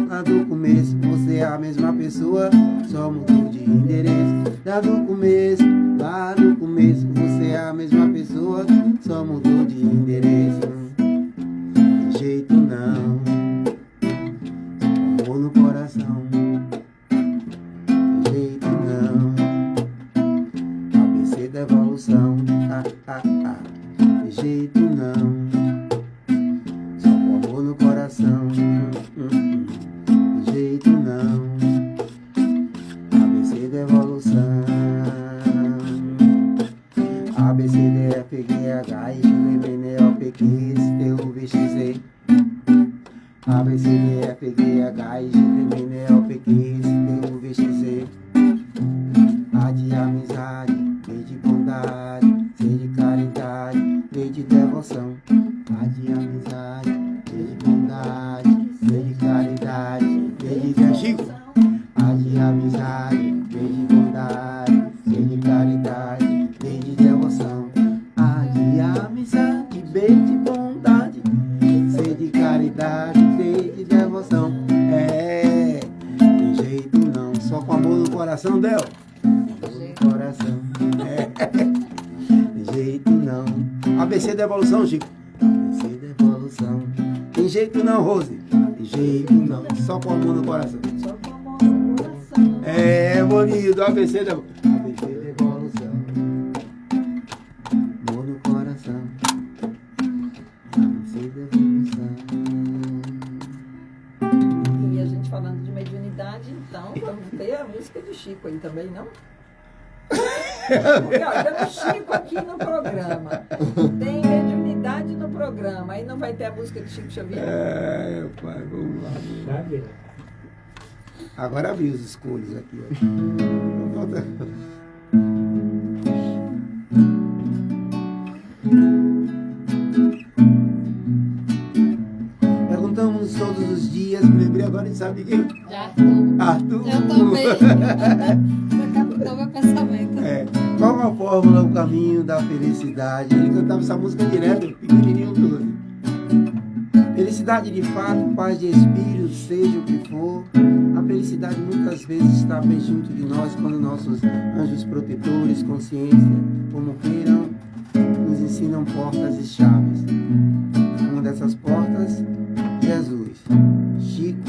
Speaker 2: lá do começo, você é a mesma pessoa, só mudou de endereço. Lá do começo, lá do começo, você é a mesma pessoa, só mudou de endereço. De jeito não, amor no coração. De jeito não, ABC da evolução. De jeito não, só com amor no coração. De jeito não, ABC da evolução. A, B, C, D, F, G, H, I, J, K, L, M, N, O, P, Q, R, S, T, U, V, X, Z. A, B, C, D, F, G, H, I, J, K, L, M, N, O, P, Q, R, S, T, U, V, X, Z. A de amizade, B de bondade, C de caridade, D de devoção. A de amizade, B de bondade, C de caridade, D de devoção. A de amizade, B de bondade, C de caridade, D de devoção. A de amizade, B de bondade, C de caridade, D de devoção. É, de jeito não, só com amor no coração, Del. No coração, de jeito não. ABC da evolução, Chico. ABC da evolução. Tem jeito não, Rose. De jeito não, só com amor no coração.
Speaker 3: Só com amor no coração.
Speaker 2: É bonito, ABC da evolução. Amor no coração. ABC da evolução.
Speaker 3: E a gente falando de mediunidade, então vamos ter a música de Chico aí também, não? Porque, olha, temos Chico aqui no programa. Tem mediunidade no programa. Aí não vai ter a música de Chico Xavier?
Speaker 2: É, pai, vamos lá.
Speaker 5: Sabe?
Speaker 2: Agora abri os escolhos aqui, ó. Perguntamos todos os dias, me lembrei agora de sabe de quem? Arthur.
Speaker 4: Eu também. Você captou meu pensamento.
Speaker 2: É. Qual a fórmula, o caminho da felicidade? Ele cantava essa música direto, pequenininho tudo. Felicidade de fato, paz de espírito, seja o que for. A felicidade muitas vezes está bem junto de nós quando nossos anjos protetores, consciência, como queiram, nos ensinam portas e chaves. Uma dessas portas, Jesus. Chico,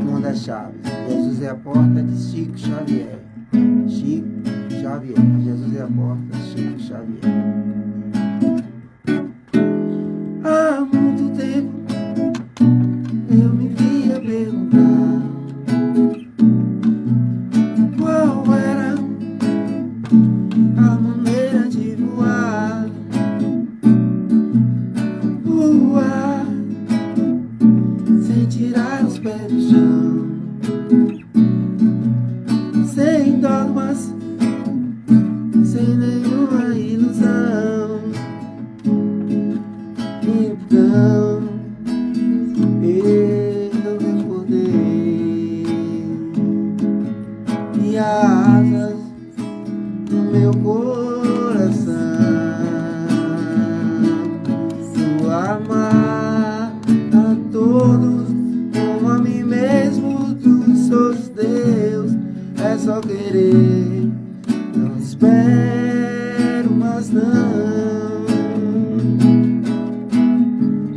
Speaker 2: uma das chaves. Jesus é a porta de Chico Xavier. Chico Xavier. Jesus é a porta, Chico Xavier. Há muito tempo eu me via perguntar qual era a maneira de voar. Voar sem tirar os pés do chão, sem dogmas, sem nenhuma ilusão.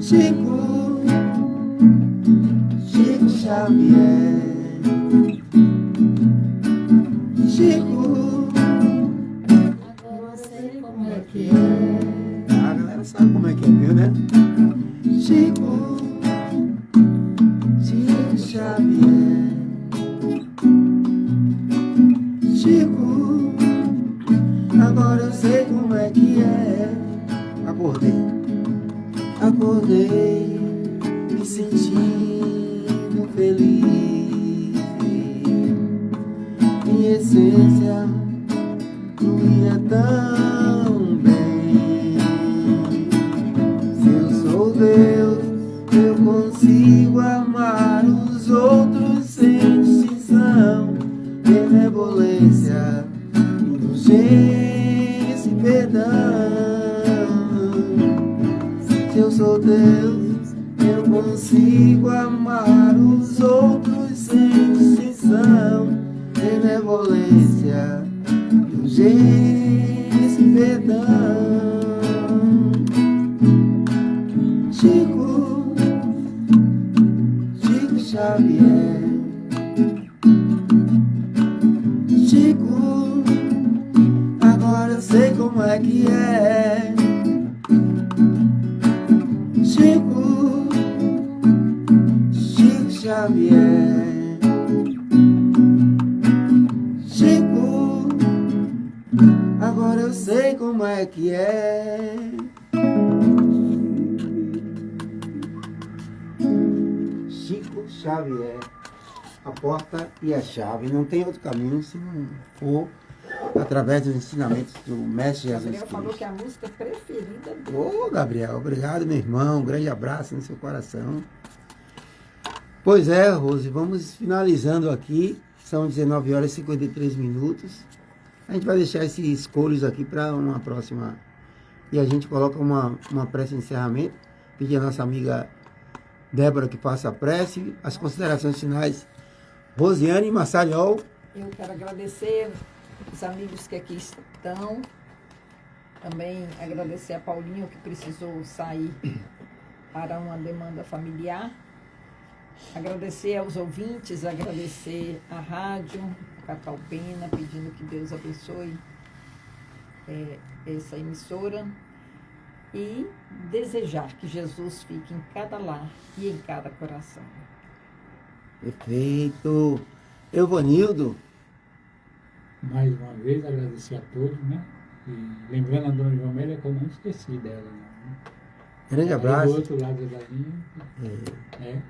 Speaker 2: Chico, Chico Xavier. Chico,
Speaker 4: Agora eu sei como é que é.
Speaker 2: a galera sabe como é que é, viu, né? Chico, Chico Xavier. Chico, agora eu sei como é que é. Acordei, me sentindo feliz. Minha essência fluía tão bem. Se eu sou Deus, eu consigo amar os outros sem distinção, benevolência, indulgência e perdão. Se eu sou Deus, eu consigo amar os outros sem distinção, benevolência, indulgência e perdão. Chico, Chico Xavier. Chico, agora eu sei como é que é. Chico, Chico Xavier. Chico, agora eu sei como é que é. Chico Xavier. A porta e a chave. Não tem outro caminho se não for através dos ensinamentos do Mestre Jesus
Speaker 3: Gabriel falou
Speaker 2: Cristo.
Speaker 3: que é a música preferida dele.
Speaker 2: Ô, Gabriel, obrigado, meu irmão. Um grande abraço no seu coração. Pois é, Rose, vamos finalizando aqui. São 19 horas e 53 minutos. A gente vai deixar esses escolhos aqui para uma próxima. E a gente coloca uma prece de encerramento. Pedir a nossa amiga Débora que faça a prece. As considerações finais, Rosiane Massariol.
Speaker 3: Eu quero agradecer os amigos que aqui estão. Também agradecer a Paulinho, que precisou sair para uma demanda familiar. Agradecer aos ouvintes, agradecer à rádio, Cacau Pena, pedindo que Deus abençoe essa emissora. E desejar que Jesus fique em cada lar e em cada coração.
Speaker 2: Perfeito. Evanildo.
Speaker 5: Mais uma vez, agradecer a todos, né? E lembrando a dona Jomélia que eu não esqueci dela, né?
Speaker 2: Grande
Speaker 5: Aí
Speaker 2: abraço.
Speaker 5: do outro lado da linha, né?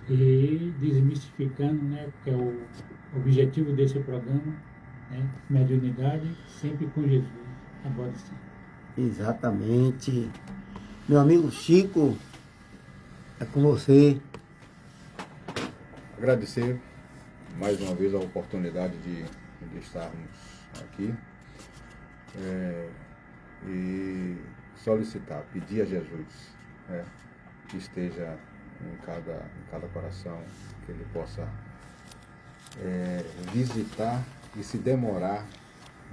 Speaker 5: E desmistificando, né? Que é o objetivo desse programa, né? Mediunidade, sempre com Jesus, agora sim.
Speaker 2: Exatamente. Meu amigo Chico, é com você.
Speaker 1: Agradecer mais uma vez a oportunidade de estarmos aqui e solicitar, pedir a Jesus, que esteja em cada coração, que ele possa visitar e se demorar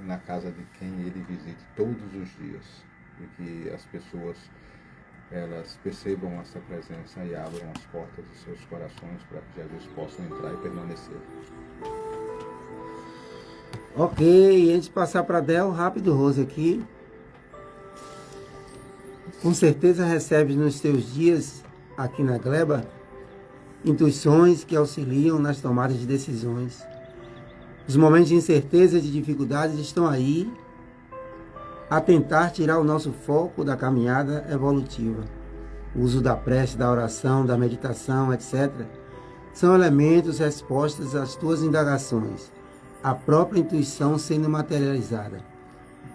Speaker 1: na casa de quem ele visite todos os dias, e que as pessoas elas percebam essa presença e abram as portas de seus corações para que Jesus possa entrar e permanecer.
Speaker 2: Ok, antes de passar para Del, rápido, Rose, aqui. Com certeza recebe nos teus dias, aqui na Gleba, intuições que auxiliam nas tomadas de decisões. Os momentos de incerteza e de dificuldades estão aí a tentar tirar o nosso foco da caminhada evolutiva. O uso da prece, da oração, da meditação, etc., são elementos, respostas às tuas indagações, a própria intuição sendo materializada.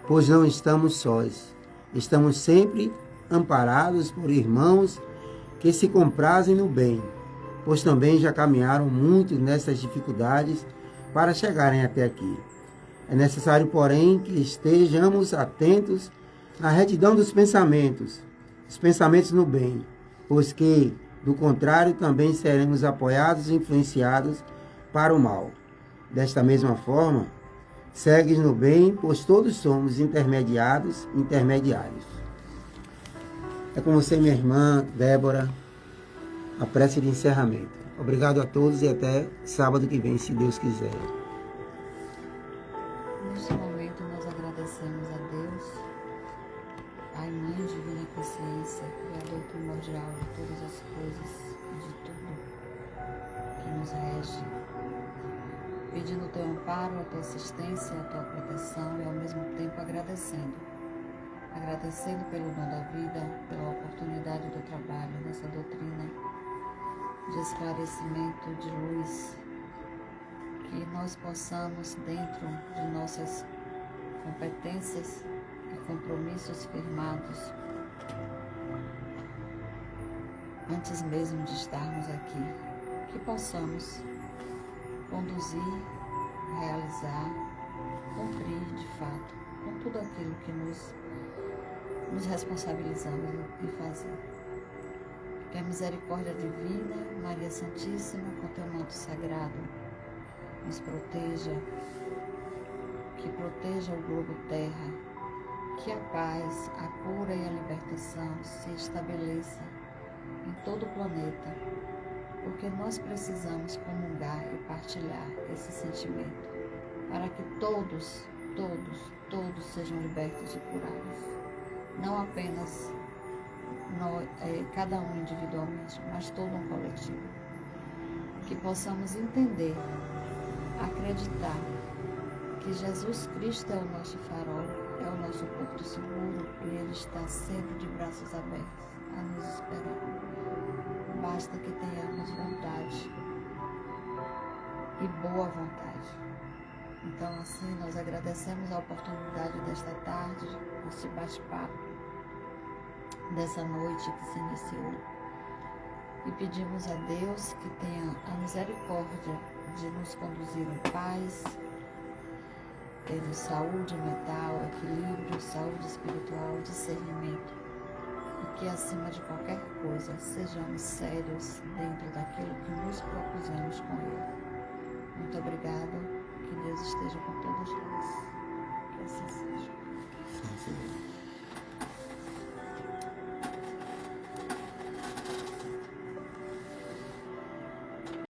Speaker 2: Pois não estamos sós, estamos sempre amparados por irmãos que se comprazem no bem, pois também já caminharam muito nessas dificuldades para chegarem até aqui. É necessário, porém, que estejamos atentos na retidão dos pensamentos, os pensamentos no bem, pois que, do contrário, também seremos apoiados e influenciados para o mal. Desta mesma forma, Segues no bem, pois todos somos intermediários. É com você, minha irmã Débora, a prece de encerramento. Obrigado a todos e até sábado que vem, se Deus quiser.
Speaker 4: Neste momento nós agradecemos a Deus, Pai, Mãe, Divina Consciência, Criador primordial de todas as coisas e de tudo que nos rege, pedindo o teu amparo, a tua assistência, a tua proteção e ao mesmo tempo agradecendo pelo dom da vida, pela oportunidade do trabalho nessa doutrina de esclarecimento, de luz, que nós possamos, dentro de nossas competências e compromissos firmados, antes mesmo de estarmos aqui, que possamos conduzir, realizar, cumprir de fato com tudo aquilo que nos responsabilizamos em fazer. Que a misericórdia divina, Maria Santíssima, com teu manto sagrado, nos proteja, que proteja o globo terra, que a paz, a cura e a libertação se estabeleça em todo o planeta, porque nós precisamos comungar e partilhar esse sentimento, para que todos sejam libertos e curados. Não apenas cada um individualmente, mas todo um coletivo. Que possamos entender, acreditar que Jesus Cristo é o nosso farol, é o nosso porto seguro e Ele está sempre de braços abertos a nos esperar. Basta que tenhamos vontade e boa vontade. Então, assim, nós agradecemos a oportunidade desta tarde, deste bate-papo, dessa noite que se iniciou. E pedimos a Deus que tenha a misericórdia de nos conduzir em paz, tendo saúde mental, equilíbrio, saúde espiritual, discernimento. E que, acima de qualquer coisa, sejamos sérios dentro daquilo que nos propusemos com Ele. Muito obrigada. Que Deus esteja com todos nós. Que assim seja.
Speaker 2: Sim, sim.